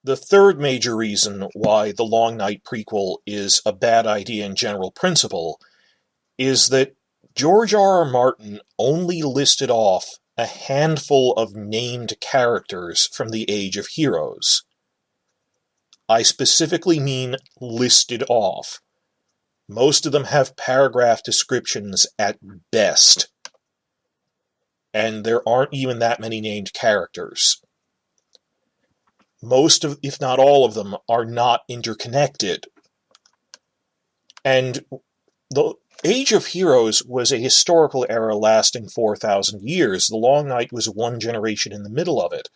The third major reason why the Long Night prequel is a bad idea in general principle is that George R. R. Martin only listed off a handful of named characters from the Age of Heroes. I specifically mean listed off. Most of them have paragraph descriptions at best. And there aren't even that many named characters. Most of, if not all of them, are not interconnected. And the Age of Heroes was a historical era lasting 4,000 years. The Long Night was one generation in the middle of it.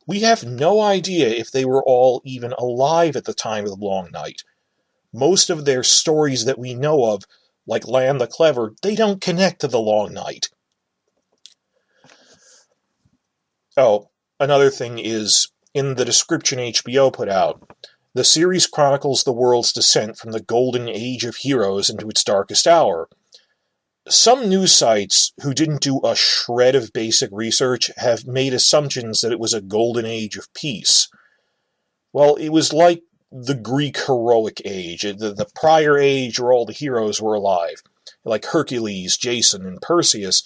We have no idea if they were all even alive at the time of the Long Night. Most of their stories that we know of, like Lan the Clever, they don't connect to the Long Night. Oh, another thing is, in the description HBO put out, the series chronicles the world's descent from the golden age of heroes into its darkest hour. Some news sites who didn't do a shred of basic research have made assumptions that it was a golden age of peace. Well, it was like the Greek heroic age, the prior age where all the heroes were alive, like Hercules, Jason, and Perseus.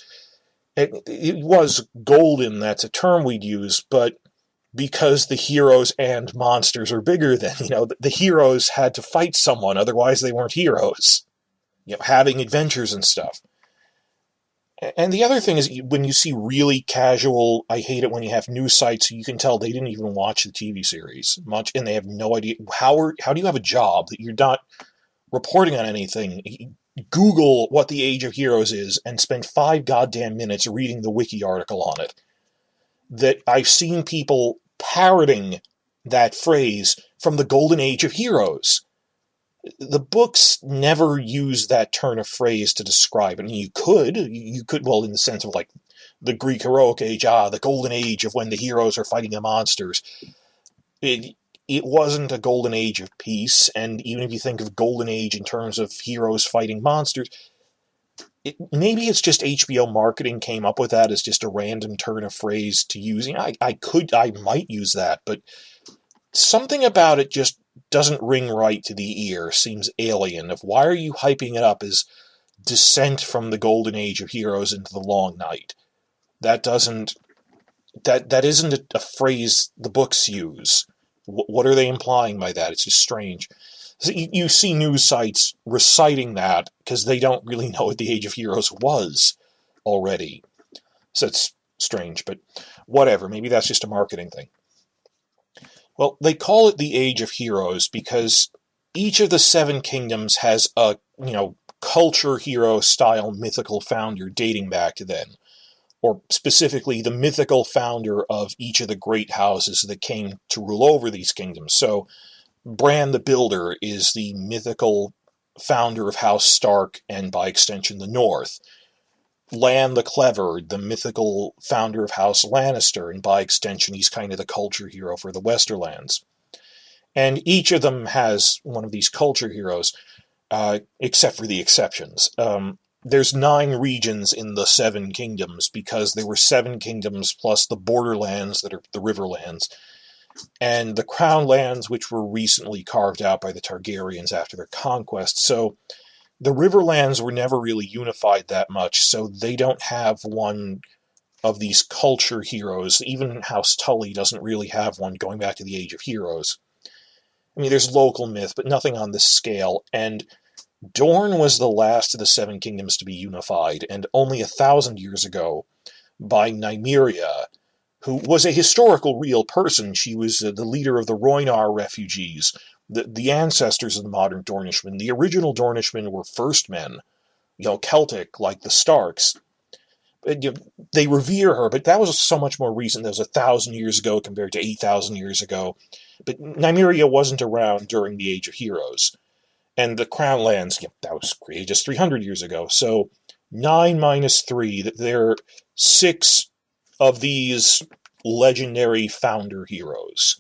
It was golden, that's a term we'd use, but because the heroes and monsters are bigger than, the heroes had to fight someone, otherwise they weren't heroes. Having adventures and stuff. And the other thing is, when you see really casual, I hate it when you have news sites, you can tell they didn't even watch the TV series much, and they have no idea. How do you have a job that you're not reporting on anything? Google what the Age of Heroes is, and spend 5 goddamn minutes reading the wiki article on it. That I've seen people parroting that phrase from the Golden Age of Heroes. The books never use that turn of phrase to describe it. I mean, you could, well, in the sense of like the Greek heroic age, the golden age of when the heroes are fighting the monsters. It wasn't a golden age of peace, and even if you think of golden age in terms of heroes fighting monsters, maybe it's just HBO marketing came up with that as just a random turn of phrase to use. I might use that, but something about it just doesn't ring right to the ear, seems alien. Why are you hyping it up as descent from the golden age of heroes into the Long Night? That isn't a phrase the books use. What are they implying by that? It's just strange. So you see news sites reciting that because they don't really know what the Age of Heroes was already. So it's strange, but whatever. Maybe that's just a marketing thing. Well, they call it the Age of Heroes because each of the 7 kingdoms has a, culture hero style mythical founder dating back to then. Or specifically, the mythical founder of each of the great houses that came to rule over these kingdoms. So, Bran the Builder is the mythical founder of House Stark and, by extension, the North. Lan the Clever, the mythical founder of House Lannister, and by extension, he's kind of the culture hero for the Westerlands. And each of them has one of these culture heroes, except for the exceptions. There's 9 regions in the 7 kingdoms, because there were 7 kingdoms plus the borderlands that are the Riverlands, and the Crown Lands, which were recently carved out by the Targaryens after their conquest. So the Riverlands were never really unified that much, so they don't have one of these culture heroes. Even House Tully doesn't really have one going back to the Age of Heroes. I mean, there's local myth, but nothing on this scale, and Dorne was the last of the 7 kingdoms to be unified, and only 1,000 years ago, by Nymeria, who was a historical real person. She was the leader of the Rhoynar refugees, the ancestors of the modern Dornishmen. The original Dornishmen were first men, Celtic, like the Starks. They revere her, but that was so much more recent. That was 1,000 years ago compared to 8,000 years ago. But Nymeria wasn't around during the Age of Heroes. And the Crown Lands, that was created just 300 years ago. So 9 minus 3, there are 6 of these legendary founder heroes.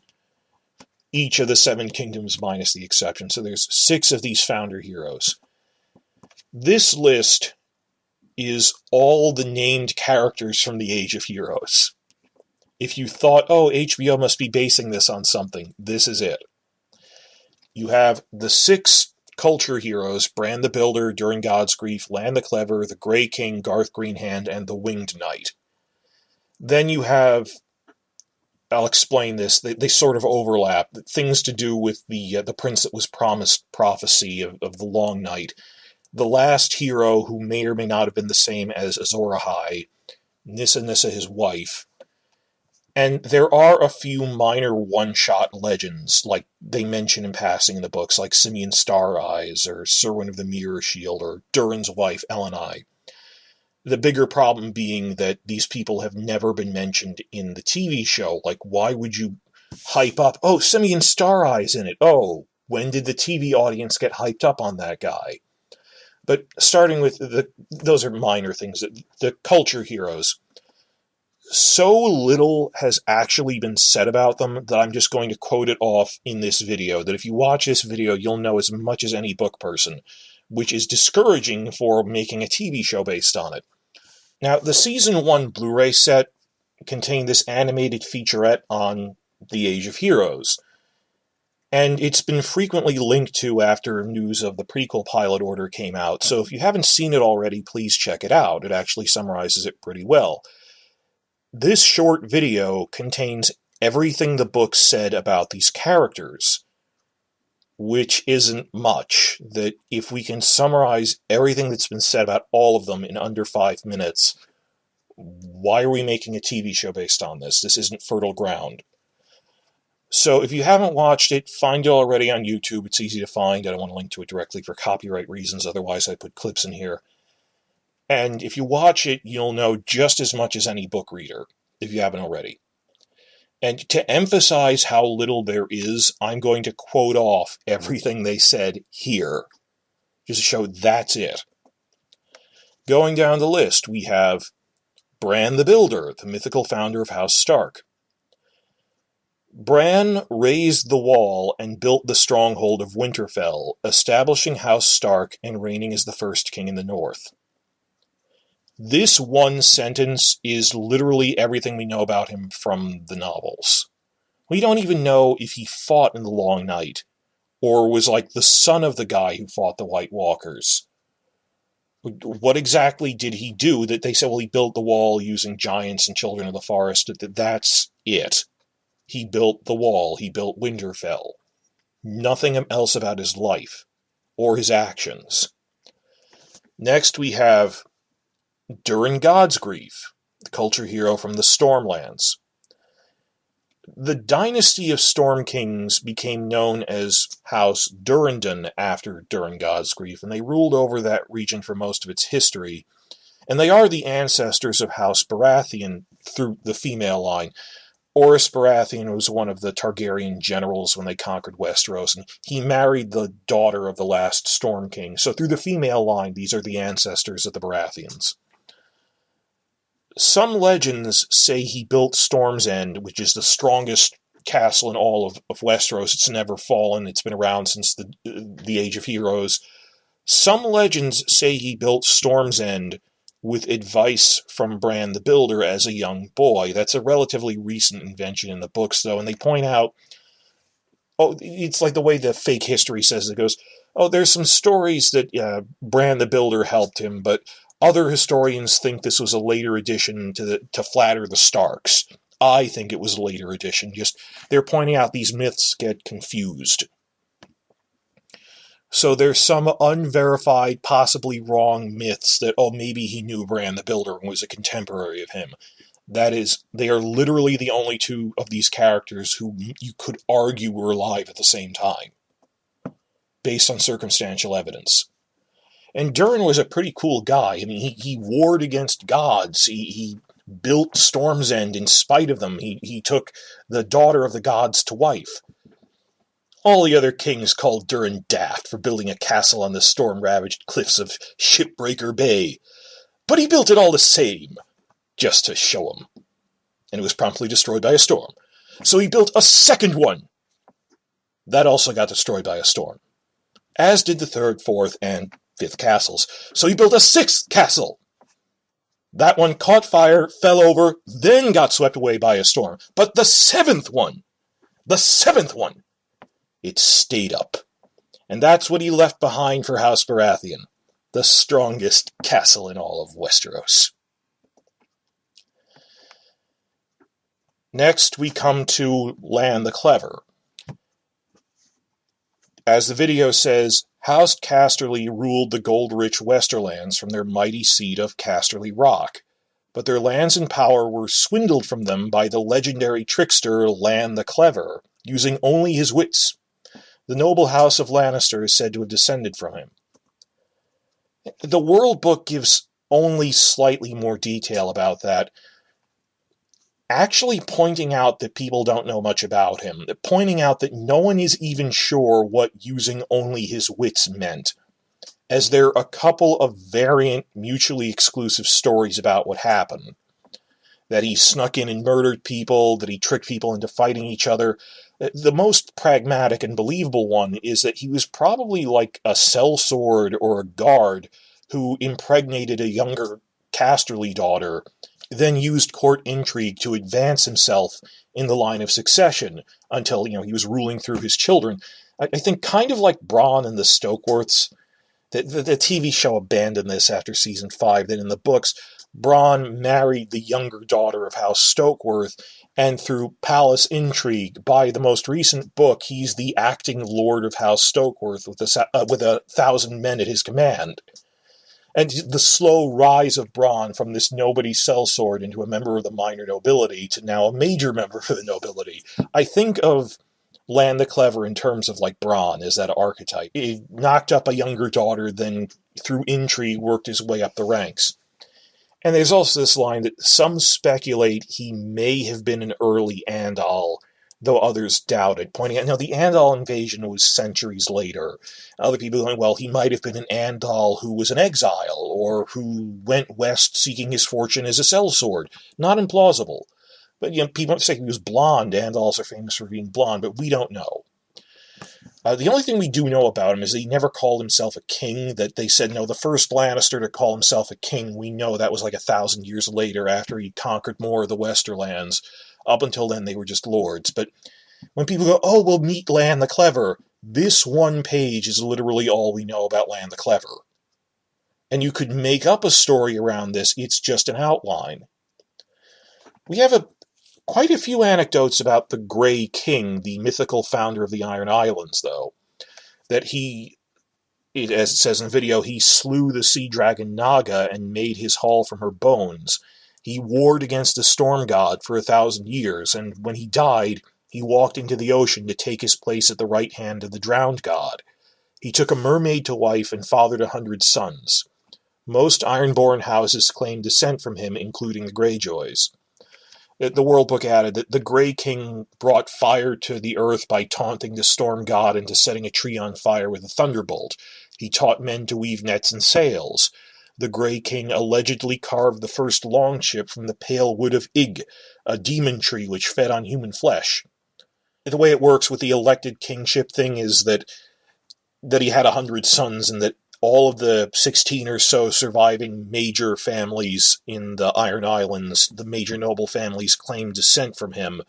Each of the 7 kingdoms minus the exception. So there's 6 of these founder heroes. This list is all the named characters from the Age of Heroes. If you thought, oh, HBO must be basing this on something, this is it. You have the 6 culture heroes, Bran the Builder, During God's Grief, Lan the Clever, the Grey King, Garth Greenhand, and the Winged Knight. Then you have, I'll explain this, they sort of overlap, things to do with the Prince that was promised prophecy of the Long Night, the last hero who may or may not have been the same as Azor Ahai, Nissa his wife, and there are a few minor one-shot legends, like they mention in passing in the books, like Simeon Star Eyes, or Serwyn of the Mirror Shield, or Durin's wife, Elenai. The bigger problem being that these people have never been mentioned in the TV show. Like, why would you hype up, oh, Simeon Star Eyes in it? Oh, when did the TV audience get hyped up on that guy? But starting with those are minor things. The culture heroes. So little has actually been said about them that I'm just going to quote it off in this video, that if you watch this video, you'll know as much as any book person, which is discouraging for making a TV show based on it. Now, the Season 1 Blu-ray set contained this animated featurette on the Age of Heroes, and it's been frequently linked to after news of the prequel pilot order came out, so if you haven't seen it already, please check it out. It actually summarizes it pretty well. This short video contains everything the book said about these characters, which isn't much. That if we can summarize everything that's been said about all of them in under 5 minutes, why are we making a TV show based on this? This isn't fertile ground. So if you haven't watched it, find it already on YouTube. It's easy to find. I don't want to link to it directly for copyright reasons, otherwise I put clips in here. And if you watch it, you'll know just as much as any book reader, if you haven't already. And to emphasize how little there is, I'm going to quote off everything they said here, just to show that's it. Going down the list, we have Bran the Builder, the mythical founder of House Stark. Bran raised the wall and built the stronghold of Winterfell, establishing House Stark and reigning as the first king in the north. This one sentence is literally everything we know about him from the novels. We don't even know if he fought in the Long Night, or was like the son of the guy who fought the White Walkers. What exactly did he do that they said, well, he built the wall using giants and children of the forest? That's it. He built the wall. He built Winterfell. Nothing else about his life or his actions. Next we have Durin God's Grief, the culture hero from the Stormlands. The dynasty of Storm Kings became known as House Durrandon after Durin God's Grief, and they ruled over that region for most of its history. And they are the ancestors of House Baratheon through the female line. Orys Baratheon was one of the Targaryen generals when they conquered Westeros, and he married the daughter of the last Storm King. So through the female line, these are the ancestors of the Baratheons. Some legends say he built Storm's End, which is the strongest castle in all of Westeros. It's never fallen. It's been around since the Age of Heroes. Some legends say he built Storm's End with advice from Bran the Builder as a young boy. That's a relatively recent invention in the books, though, and they point out, oh, it's like the way the fake history says it goes, oh, there's some stories that Bran the Builder helped him, but other historians think this was a later addition to flatter the Starks. I think it was a later addition. Just they're pointing out these myths get confused. So there's some unverified, possibly wrong myths that, oh, maybe he knew Bran the Builder and was a contemporary of him. That is, they are literally the only two of these characters who you could argue were alive at the same time, based on circumstantial evidence. And Durin was a pretty cool guy. I mean, he warred against gods. He built Storm's End in spite of them. He took the daughter of the gods to wife. All the other kings called Durin daft for building a castle on the storm-ravaged cliffs of Shipbreaker Bay. But he built it all the same, just to show him. And it was promptly destroyed by a storm. So he built a second one. That also got destroyed by a storm. As did the third, fourth, and fifth castles. So he built a sixth castle. That one caught fire, fell over, then got swept away by a storm. But the seventh one, it stayed up. And that's what he left behind for House Baratheon, the strongest castle in all of Westeros. Next, we come to Lan the Clever. As the video says, House Casterly ruled the gold-rich Westerlands from their mighty seat of Casterly Rock, but their lands and power were swindled from them by the legendary trickster Lan the Clever, using only his wits. The noble house of Lannister is said to have descended from him. The World Book gives only slightly more detail about that, actually pointing out that people don't know much about him, pointing out that no one is even sure what using only his wits meant, as there are a couple of variant, mutually exclusive stories about what happened. That he snuck in and murdered people, that he tricked people into fighting each other. The most pragmatic and believable one is that he was probably like a sellsword or a guard who impregnated a younger Casterly daughter, then used court intrigue to advance himself in the line of succession until, he was ruling through his children. I think kind of like Bronn and the Stokeworths. The TV show abandoned this after season 5. Then in the books, Bronn married the younger daughter of House Stokeworth, and through palace intrigue, by the most recent book, he's the acting lord of House Stokeworth with 1,000 men at his command. And the slow rise of Bronn from this nobody sellsword into a member of the minor nobility to now a major member of the nobility. I think of Lan the Clever in terms of like Bronn as that archetype. He knocked up a younger daughter, then through intrigue worked his way up the ranks. And there's also this line that some speculate he may have been an early Andal, though others doubt it, pointing out, the Andal invasion was centuries later. Other people going, well, he might have been an Andal who was in exile, or who went west seeking his fortune as a sellsword. Not implausible. But, people say he was blonde. Andals are famous for being blonde, but we don't know. The only thing we do know about him is that he never called himself a king, that they said, no, the first Lannister to call himself a king, we know that was like 1,000 years later after he conquered more of the Westerlands. Up until then, they were just lords. But when people go, oh, we'll meet Lan the Clever, this one page is literally all we know about Lan the Clever. And you could make up a story around this, it's just an outline. We have quite a few anecdotes about the Grey King, the mythical founder of the Iron Islands, though. That as it says in the video, he slew the sea dragon Naga and made his haul from her bones. He warred against the storm god for 1,000 years, and when he died, he walked into the ocean to take his place at the right hand of the drowned god. He took a mermaid to wife and fathered 100 sons. Most Ironborn houses claim descent from him, including the Greyjoys. The World Book added that the Grey King brought fire to the earth by taunting the storm god into setting a tree on fire with a thunderbolt. He taught men to weave nets and sails. The Grey King allegedly carved the first longship from the pale wood of Ig, a demon tree which fed on human flesh. The way it works with the elected kingship thing is that he had 100 sons, and that all of the 16 or so surviving major families in the Iron Islands, the major noble families, claim descent from him,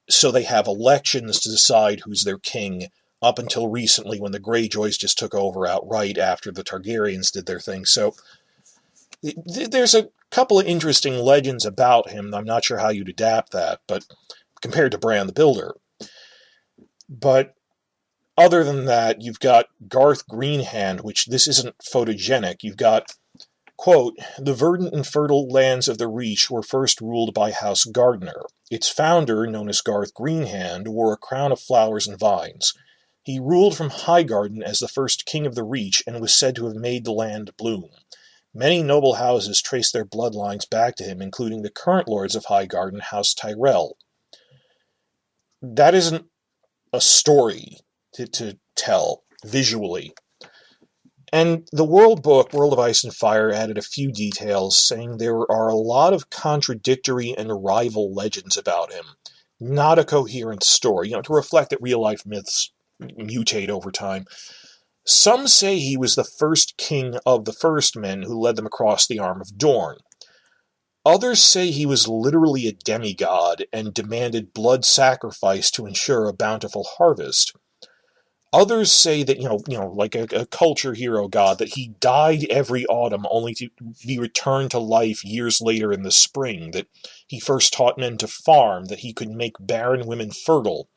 so they have elections to decide who's their king, up until recently when the Greyjoys just took over outright after the Targaryens did their thing. So there's a couple of interesting legends about him. I'm not sure how you'd adapt that, but compared to Bran the Builder. But other than that, you've got Garth Greenhand, which this isn't photogenic. You've got, quote, the verdant and fertile lands of the Reach were first ruled by House Gardner. Its founder, known as Garth Greenhand, wore a crown of flowers and vines. He ruled from Highgarden as the first king of the Reach and was said to have made the land bloom. Many noble houses trace their bloodlines back to him, including the current lords of Highgarden, House Tyrell. That isn't a story to tell visually. And the World Book, World of Ice and Fire, added a few details, saying there are a lot of contradictory and rival legends about him. Not a coherent story, to reflect that real-life myths mutate over time. Some say he was the first king of the First Men who led them across the Arm of Dorne. Others say he was literally a demigod and demanded blood sacrifice to ensure a bountiful harvest. Others say that, like a culture hero god, that he died every autumn only to be returned to life years later in the spring, that he first taught men to farm, that he could make barren women fertile.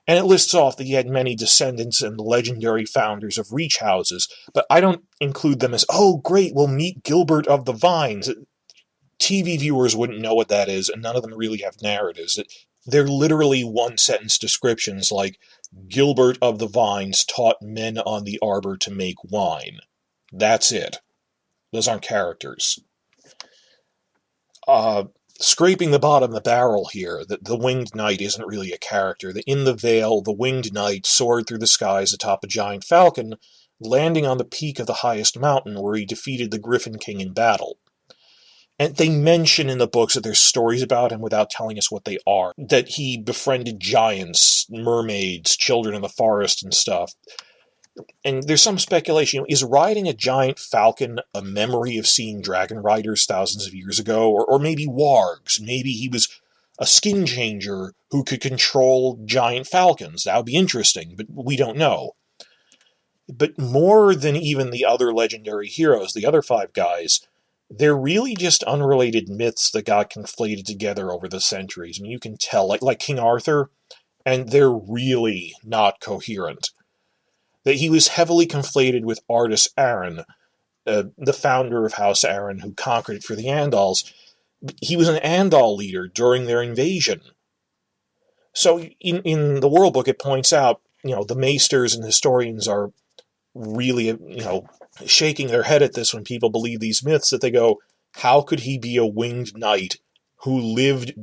And it lists off that he had many descendants and legendary founders of reach houses, but I don't include them as, oh great, we'll meet Gilbert of the Vines. TV viewers wouldn't know what that is, and none of them really have narratives. They're literally one-sentence descriptions like, Gilbert of the Vines taught men on the arbor to make wine. That's it. Those aren't characters. Scraping the bottom of the barrel here, the winged knight isn't really a character. In the Vale, the winged knight soared through the skies atop a giant falcon, landing on the peak of the highest mountain where he defeated the Griffin King in battle. And they mention in the books that there's stories about him without telling us what they are. That he befriended giants, mermaids, children of the forest and stuff. And there's some speculation, is riding a giant falcon a memory of seeing dragon riders thousands of years ago? Or maybe wargs. Maybe he was a skin changer who could control giant falcons. That would be interesting, but we don't know. But more than even the other legendary heroes, the other 5 guys, they're really just unrelated myths that got conflated together over the centuries. I mean, you can tell, like King Arthur, and they're really not coherent. That he was heavily conflated with Artus Arran, the founder of House Arran, who conquered it for the Andals. He was an Andal leader during their invasion. So in the World Book, it points out, the maesters and historians are really, shaking their head at this when people believe these myths, that they go, how could he be a winged knight who lived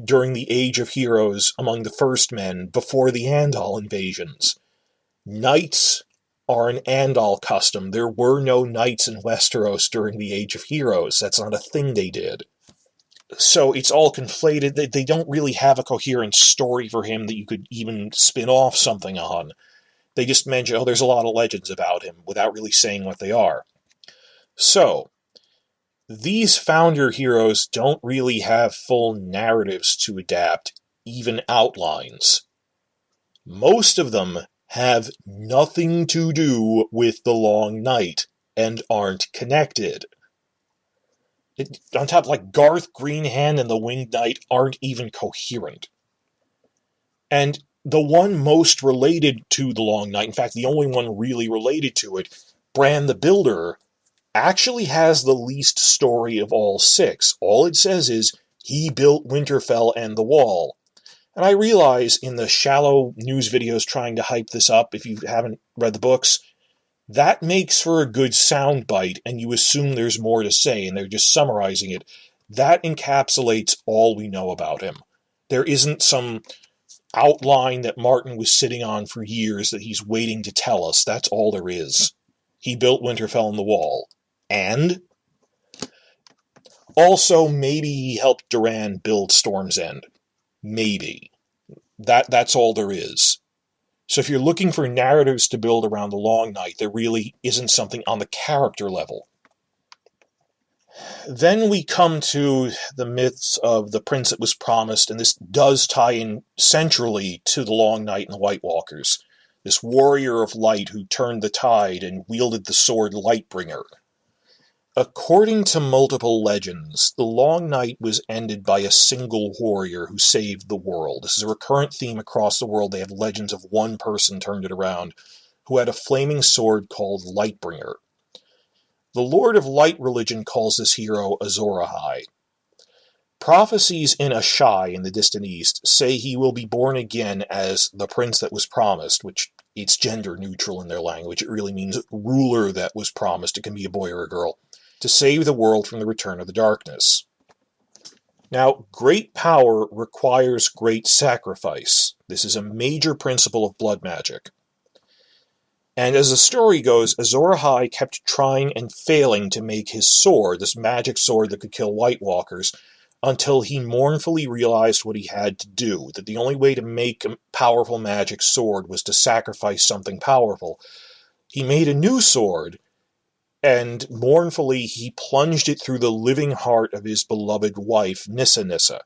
during the Age of Heroes among the First Men before the Andal invasions? Knights are an Andal custom. There were no knights in Westeros during the Age of Heroes. That's not a thing they did. So it's all conflated. They don't really have a coherent story for him that you could even spin off something on. They just mention, there's a lot of legends about him, without really saying what they are. So, these founder heroes don't really have full narratives to adapt, even outlines. Most of them have nothing to do with the Long Night, and aren't connected. On top, like Garth Greenhand and the Winged Knight aren't even coherent. And the one most related to the Long Night, in fact, the only one really related to it, Bran the Builder, actually has the least story of all 6. All it says is, he built Winterfell and the Wall. And I realize in the shallow news videos trying to hype this up, if you haven't read the books, that makes for a good soundbite, and you assume there's more to say, and they're just summarizing it. That encapsulates all we know about him. There isn't some outline that Martin was sitting on for years that he's waiting to tell us. That's all there is. He built Winterfell and the Wall. And also, maybe he helped Duran build Storm's End. Maybe. That's all there is. So if you're looking for narratives to build around the Long Night, there really isn't something on the character level. Then we come to the myths of the Prince that was promised, and this does tie in centrally to the Long Night and the White Walkers. This warrior of light who turned the tide and wielded the sword Lightbringer. According to multiple legends, the Long Night was ended by a single warrior who saved the world. This is a recurrent theme across the world. They have legends of one person turned it around, who had a flaming sword called Lightbringer. The Lord of Light religion calls this hero Azor Ahai. Prophecies in Ashai in the distant east say he will be born again as the prince that was promised, which it's gender neutral in their language. It really means ruler that was promised. It can be a boy or a girl, to save the world from the return of the darkness. Now, great power requires great sacrifice. This is a major principle of blood magic. And as the story goes, Azor Ahai kept trying and failing to make his sword, this magic sword that could kill White Walkers, until he mournfully realized what he had to do, that the only way to make a powerful magic sword was to sacrifice something powerful. He made a new sword, and mournfully he plunged it through the living heart of his beloved wife, Nissa,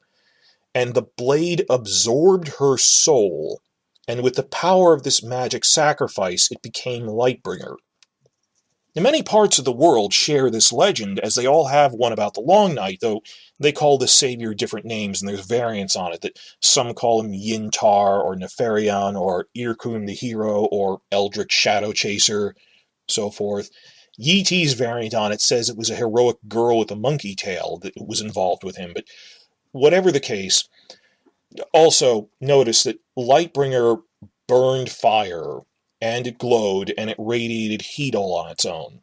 and the blade absorbed her soul, and with the power of this magic sacrifice, it became Lightbringer. Now, many parts of the world share this legend, as they all have one about the Long Night, though they call the savior different names, and there's variants on it, that some call him Yintar, or Nefarian, or Irkun the Hero, or Eldritch Shadow Chaser, so forth. Yi Ti's variant on it says it was a heroic girl with a monkey tail that was involved with him, but whatever the case, also notice that Lightbringer burned fire, and it glowed, and it radiated heat all on its own.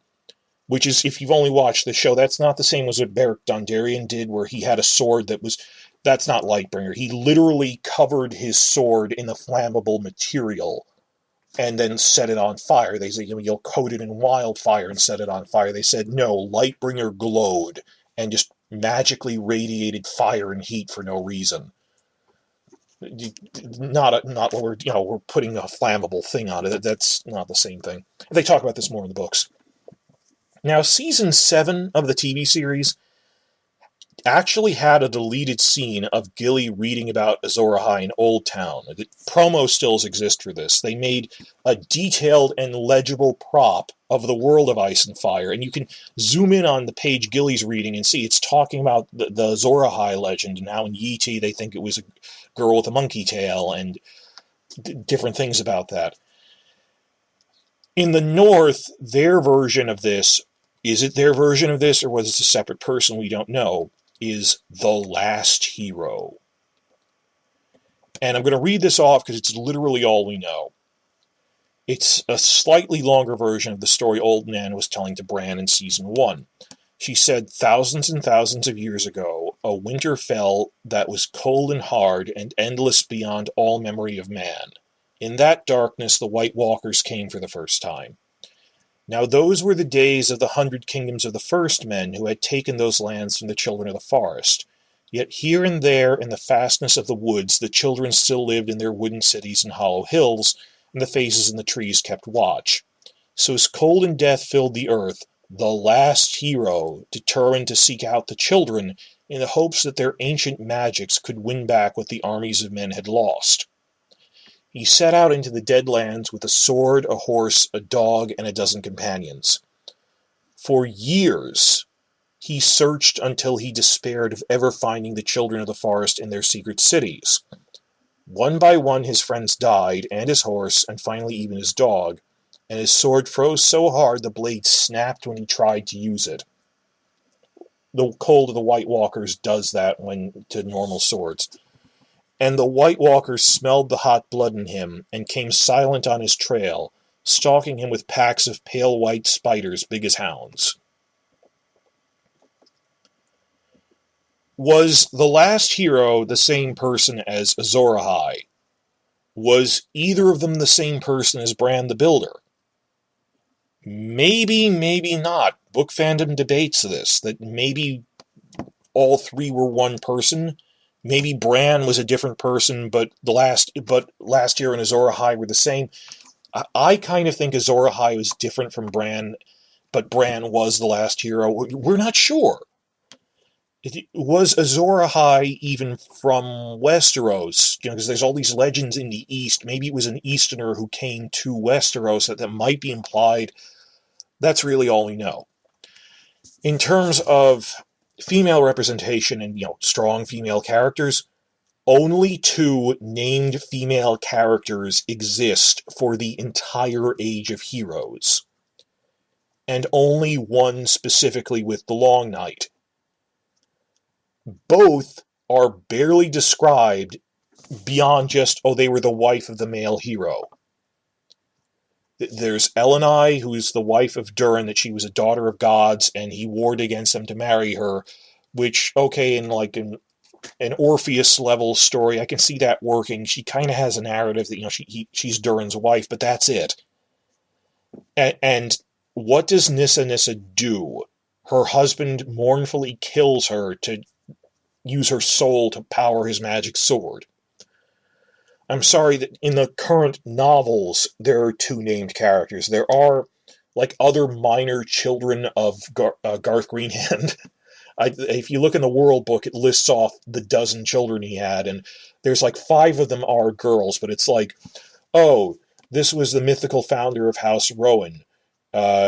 Which is, if you've only watched the show, that's not the same as what Beric Dondarrion did, where he had a sword that was... That's not Lightbringer. He literally covered his sword in a flammable material and then set it on fire. They say, you'll coat it in wildfire and set it on fire. They said, no, Lightbringer glowed and just magically radiated fire and heat for no reason. Not what we're putting a flammable thing on it. That's not the same thing. They talk about this more in the books. Now, season 7 of the TV series actually had a deleted scene of Gilly reading about Azor Ahai in Old Town. The promo stills exist for this. They made a detailed and legible prop of the world of Ice and Fire, and you can zoom in on the page Gilly's reading and see it's talking about the Azor Ahai legend, and how in Yi Ti they think it was a girl with a monkey tail, and different things about that. In the North, their version of this, is it their version of this, or was it a separate person? We don't know, is The Last Hero. And I'm going to read this off because it's literally all we know. It's a slightly longer version of the story Old Nan was telling to Bran in Season 1. She said, thousands and thousands of years ago, a winter fell that was cold and hard and endless beyond all memory of man. In that darkness, the White Walkers came for the first time. Now those were the days of the 100 kingdoms of the first men who had taken those lands from the children of the forest. Yet here and there in the fastness of the woods the children still lived in their wooden cities and hollow hills, and the faces in the trees kept watch. So as cold and death filled the earth, the last hero determined to seek out the children in the hopes that their ancient magics could win back what the armies of men had lost. He set out into the dead lands with a sword, a horse, a dog, and a dozen companions. For years, he searched until he despaired of ever finding the children of the forest in their secret cities. One by one his friends died, and his horse, and finally even his dog, and his sword froze so hard the blade snapped when he tried to use it. The cold of the White Walkers does that when to normal swords. And the White Walkers smelled the hot blood in him, and came silent on his trail, stalking him with packs of pale white spiders big as hounds. Was the last hero the same person as Azor Ahai? Was either of them the same person as Bran the Builder? Maybe, maybe not. Book fandom debates this, that maybe all three were one person. Maybe Bran was a different person, but last year and Azor Ahai were the same. I kind of think Azor Ahai was different from Bran, but Bran was the last hero. We're not sure. Was Azor Ahai even from Westeros? Because there's all these legends in the East. Maybe it was an Easterner who came to Westeros that might be implied. That's really all we know. In terms of female representation and, strong female characters, only 2 named female characters exist for the entire Age of Heroes. And only one specifically with the Long Night. Both are barely described beyond just, they were the wife of the male hero. There's Elenai, who's the wife of Durin, that she was a daughter of gods, and he warred against them to marry her, which, in an Orpheus-level story, I can see that working. She kind of has a narrative that, she's Durin's wife, but that's it. And what does Nissa do? Her husband mournfully kills her to use her soul to power his magic sword. I'm sorry that in the current novels, there are 2 named characters. There are like other minor children of Garth Greenhand. If you look in the World Book, it lists off the dozen children he had, and there's like 5 of them are girls, but it's like, oh, this was the mythical founder of House Rowan.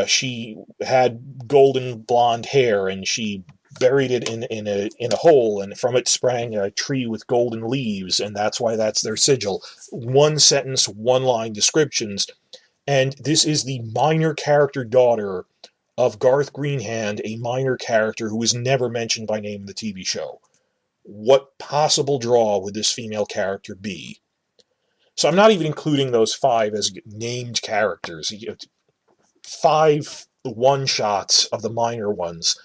She had golden blonde hair, and she buried it in a hole, and from it sprang a tree with golden leaves, and that's why that's their sigil. One sentence, one line descriptions, and this is the minor character daughter of Garth Greenhand, a minor character who was never mentioned by name in the TV show. What possible draw would this female character be? So I'm not even including those 5 as named characters. 5 one-shots of the minor ones.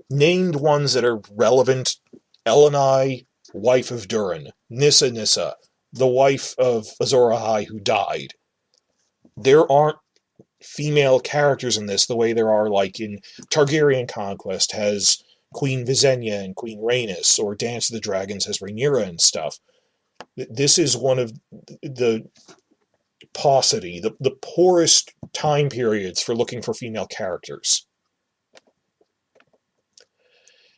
Named ones that are relevant: Elenai, wife of Durin; Nissa, the wife of Azor Ahai who died. There aren't female characters in this the way there are like in Targaryen Conquest has Queen Visenya and Queen Rhaenys, or Dance of the Dragons has Rhaenyra and stuff. This is one of the paucity, the poorest time periods for looking for female characters.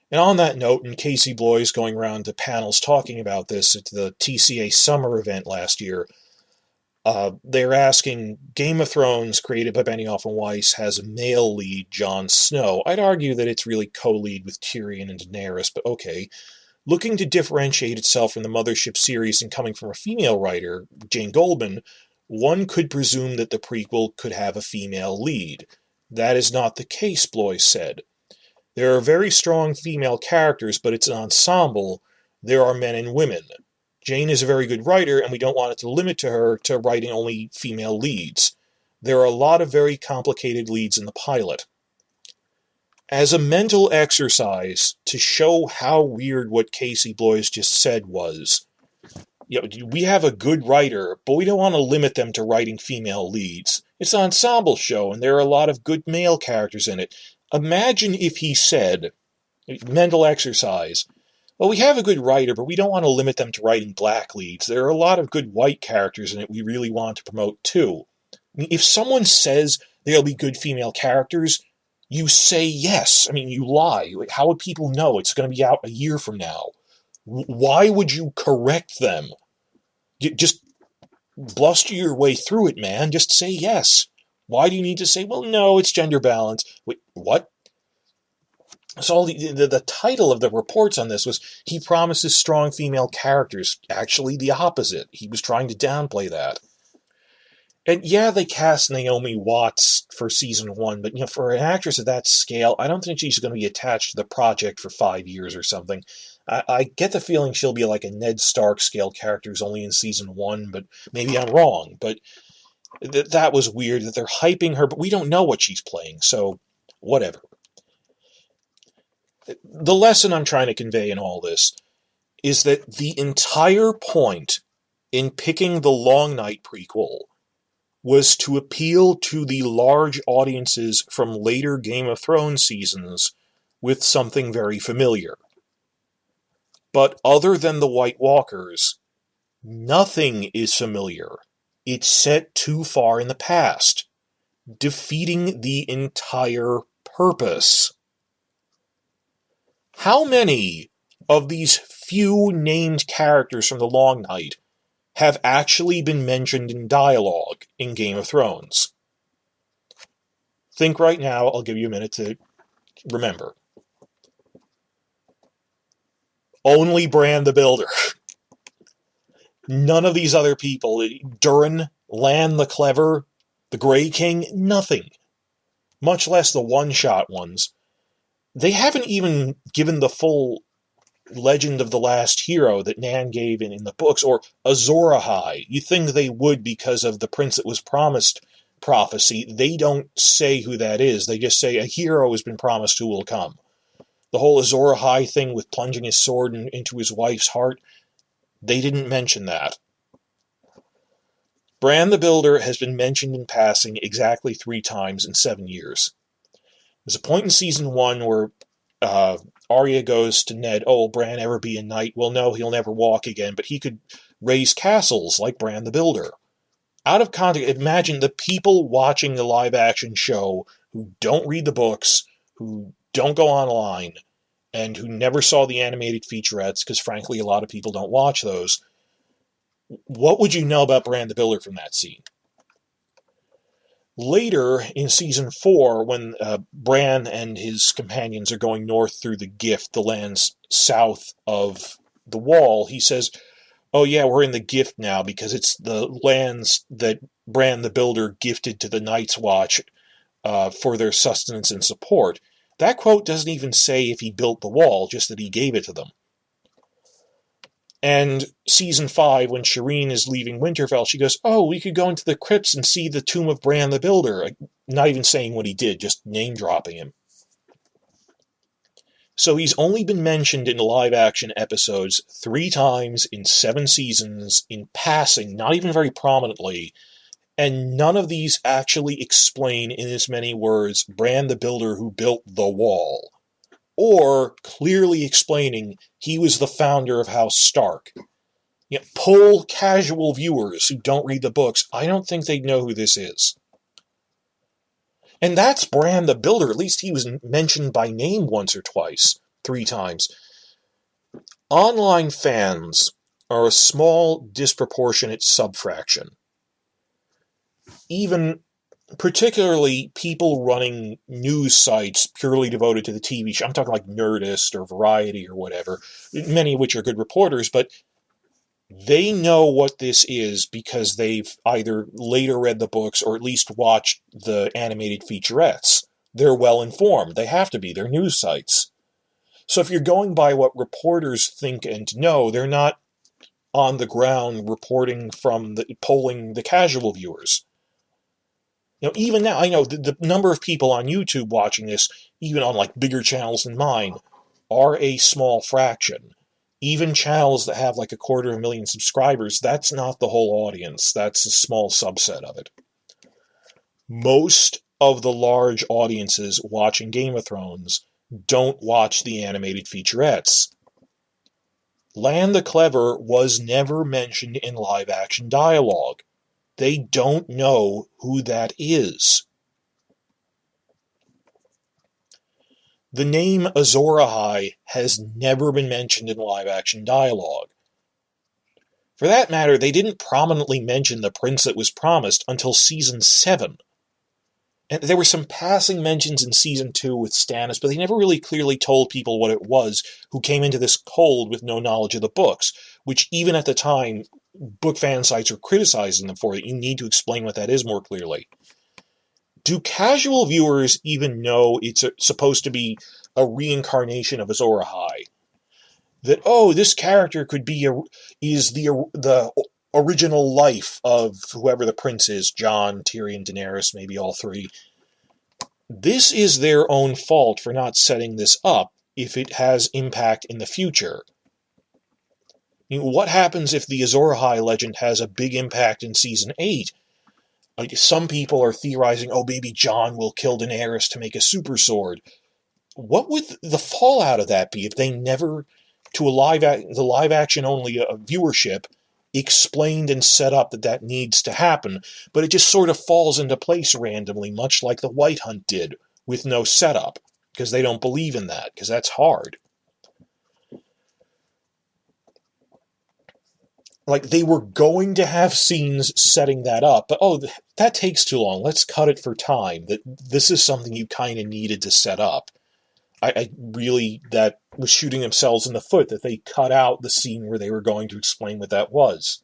And on that note, and Casey Bloys going around to panels talking about this at the TCA summer event last year, they're asking, Game of Thrones, created by Benioff and Weiss, has a male lead, Jon Snow. I'd argue that it's really co-lead with Tyrion and Daenerys, but okay. Looking to differentiate itself from the Mothership series and coming from a female writer, Jane Goldman, one could presume that the prequel could have a female lead. That is not the case, Bloys said. There are very strong female characters, but it's an ensemble. There are men and women. Jane is a very good writer, and we don't want it to limit to her to writing only female leads. There are a lot of very complicated leads in the pilot. As a mental exercise to show how weird what Casey Bloys just said was, we have a good writer, but we don't want to limit them to writing female leads. It's an ensemble show, and there are a lot of good male characters in it. Imagine if he said, mental exercise, well, we have a good writer, but we don't want to limit them to writing black leads. There are a lot of good white characters in it we really want to promote too. I mean, if someone says there'll be good female characters, you say yes. I mean, you lie. How would people know it's going to be out a year from now? Why would you correct them? Just bluster your way through it, man. Just say yes. Why do you need to say, well, no, it's gender balance? Wait, what? So the title of the reports on this was, he promises strong female characters. Actually, the opposite. He was trying to downplay that. And yeah, they cast Naomi Watts for season 1, but for an actress of that scale, I don't think she's going to be attached to the project for 5 years or something. I get the feeling she'll be like a Ned Stark scale character who's only in season 1, but maybe I'm wrong. But that was weird that they're hyping her, but we don't know what she's playing, so whatever. The lesson I'm trying to convey in all this is that the entire point in picking the Long Night prequel was to appeal to the large audiences from later Game of Thrones seasons with something very familiar. But other than the White Walkers, nothing is familiar. It's set too far in the past, defeating the entire purpose. How many of these few named characters from the Long Night have actually been mentioned in dialogue in Game of Thrones? Think right now. I'll give you a minute to remember. Only Bran the Builder. None of these other people. Durin, Lan the Clever, the Grey King, nothing. Much less the one-shot ones. They haven't even given the full Legend of the Last Hero that Nan gave in the books, or Azor Ahai. You think they would because of the Prince That Was Promised prophecy. They don't say who that is. They just say a hero has been promised who will come. The whole Azor Ahai thing with plunging his sword into his wife's heart, they didn't mention that. Bran the Builder has been mentioned in passing exactly 3 times in 7 years. There's a point in season 1 where Arya goes to Ned, oh, will Bran ever be a knight? Well, no, he'll never walk again, but he could raise castles like Bran the Builder. Out of context, imagine the people watching the live-action show who don't read the books, who don't go online, and who never saw the animated featurettes, because frankly, a lot of people don't watch those. What would you know about Bran the Builder from that scene? Later, in Season 4, when Bran and his companions are going north through the Gift, the lands south of the Wall, he says, oh yeah, we're in the Gift now because it's the lands that Bran the Builder gifted to the Night's Watch for their sustenance and support. That quote doesn't even say if he built the wall, just that he gave it to them. And Season 5, when Shireen is leaving Winterfell, she goes, oh, we could go into the crypts and see the tomb of Bran the Builder. Not even saying what he did, just name-dropping him. So he's only been mentioned in live-action episodes 3 times in 7 seasons, in passing, not even very prominently, and none of these actually explain in as many words Bran the Builder who built the wall, or clearly explaining he was the founder of House Stark. You know, poll casual viewers who don't read the books, I don't think they'd know who this is. And that's Bran the Builder. At least he was mentioned by name once or twice, 3 times. Online fans are a small, disproportionate subfraction. Even particularly people running news sites purely devoted to the TV show. I'm talking like Nerdist or Variety or whatever, many of which are good reporters, but they know what this is because they've either later read the books or at least watched the animated featurettes. They're well informed. They have to be. They're news sites. So if you're going by what reporters think and know, they're not on the ground reporting from polling the casual viewers. You know, even now, I know the number of people on YouTube watching this, even on like bigger channels than mine, are a small fraction. Even channels that have like 250,000 subscribers, that's not the whole audience. That's a small subset of it. Most of the large audiences watching Game of Thrones don't watch the animated featurettes. Lan the Clever was never mentioned in live-action dialogue. They don't know who that is. The name Azor Ahai has never been mentioned in live-action dialogue. For that matter, they didn't prominently mention the prince that was promised until Season 7. And there were some passing mentions in Season 2 with Stannis, but they never really clearly told people what it was who came into this cold with no knowledge of the books, which even at the time, book fan sites were criticizing them for it. You need to explain what that is more clearly. Do casual viewers even know it's supposed to be a reincarnation of Azor Ahai? That, oh, this character could be is the original life of whoever the prince is, Jon, Tyrion, Daenerys, maybe all 3. This is their own fault for not setting this up if it has impact in the future. You know, what happens if the Azor Ahai legend has a big impact in Season 8? Like, some people are theorizing, oh, maybe Jon will kill Daenerys to make a super sword. What would the fallout of that be if they never, to the live-action only viewership, explained and set up that needs to happen, but it just sort of falls into place randomly, much like the White Hunt did, with no setup, because they don't believe in that, because that's hard. Like, they were going to have scenes setting that up, but, oh, that takes too long. Let's cut it for time. This is something you kind of needed to set up. I really, that was shooting themselves in the foot, that they cut out the scene where they were going to explain what that was.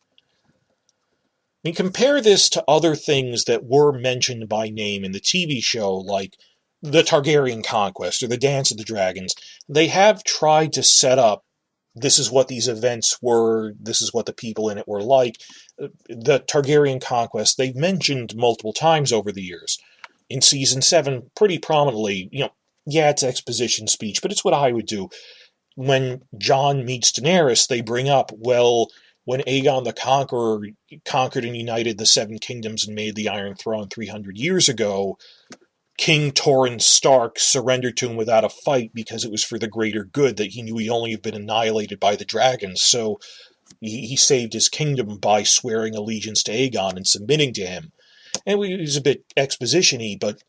I mean, compare this to other things that were mentioned by name in the TV show, like the Targaryen Conquest or the Dance of the Dragons. They have tried to set up, this is what these events were, this is what the people in it were like. The Targaryen Conquest, they've mentioned multiple times over the years. In Season 7, pretty prominently, yeah, it's exposition speech, but it's what I would do. When Jon meets Daenerys, they bring up, well, when Aegon the Conqueror conquered and united the 7 kingdoms and made the Iron Throne 300 years ago, King Torrhen Stark surrendered to him without a fight because it was for the greater good, that he knew he'd only have been annihilated by the dragons. So, he saved his kingdom by swearing allegiance to Aegon and submitting to him. And it was a bit exposition-y, but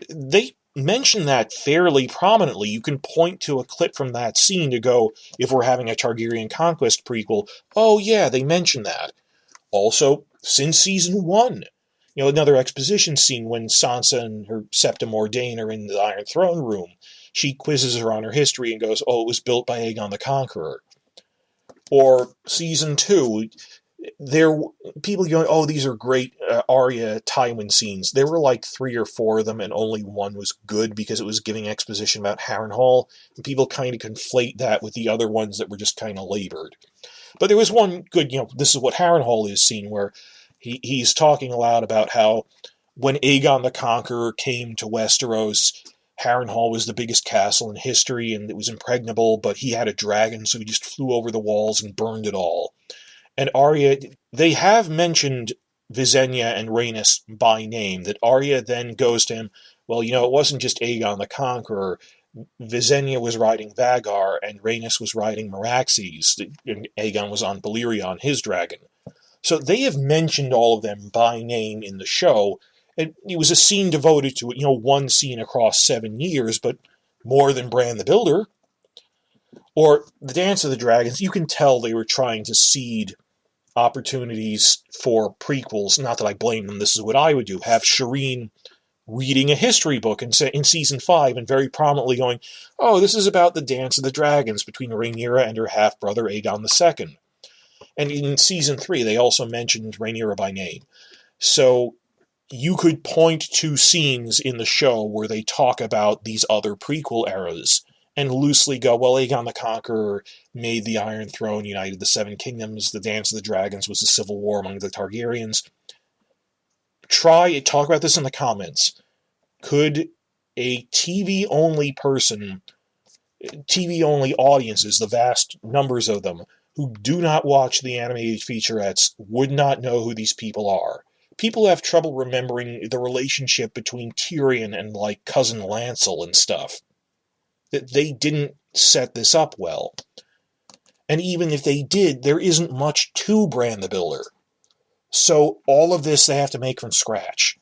they mention that fairly prominently. You can point to a clip from that scene to go, if we're having a Targaryen conquest prequel, oh yeah, they mention that. Also, since season 1, another exposition scene when Sansa and her Septa Mordane are in the Iron Throne room. She quizzes her on her history and goes, oh, it was built by Aegon the Conqueror. Or season 2, people going, oh, these are great Arya Tywin scenes. There were like 3 or 4 of them, and only one was good because it was giving exposition about Harrenhal. And people kind of conflate that with the other ones that were just kind of labored. But there was one good, this is what Harrenhal is scene where he's talking aloud about how when Aegon the Conqueror came to Westeros, Harrenhal was the biggest castle in history and it was impregnable, but he had a dragon, so he just flew over the walls and burned it all. And Arya, they have mentioned Visenya and Rhaenys by name, that Arya then goes to him, well, it wasn't just Aegon the Conqueror. Visenya was riding Vagar, and Rhaenys was riding Meraxes, and Aegon was on Balerion, his dragon. So they have mentioned all of them by name in the show, and it was a scene devoted to it, one scene across 7 years, but more than Bran the Builder. Or the Dance of the Dragons, you can tell they were trying to seed opportunities for prequels. Not that I blame them, this is what I would do. Have Shireen reading a history book in season 5 and very prominently going, oh, this is about the Dance of the Dragons between Rhaenyra and her half-brother Aegon II. And in season 3, they also mentioned Rhaenyra by name. So you could point to scenes in the show where they talk about these other prequel eras and loosely go, well, Aegon the Conqueror made the Iron Throne, united the 7 kingdoms, the Dance of the Dragons was a civil war among the Targaryens. Talk about this in the comments. Could a TV-only audiences, the vast numbers of them, who do not watch the animated featurettes, would not know who these people are? People have trouble remembering the relationship between Tyrion and, Cousin Lancel and stuff. That they didn't set this up well. And even if they did, there isn't much to Bran the Builder. So all of this they have to make from scratch.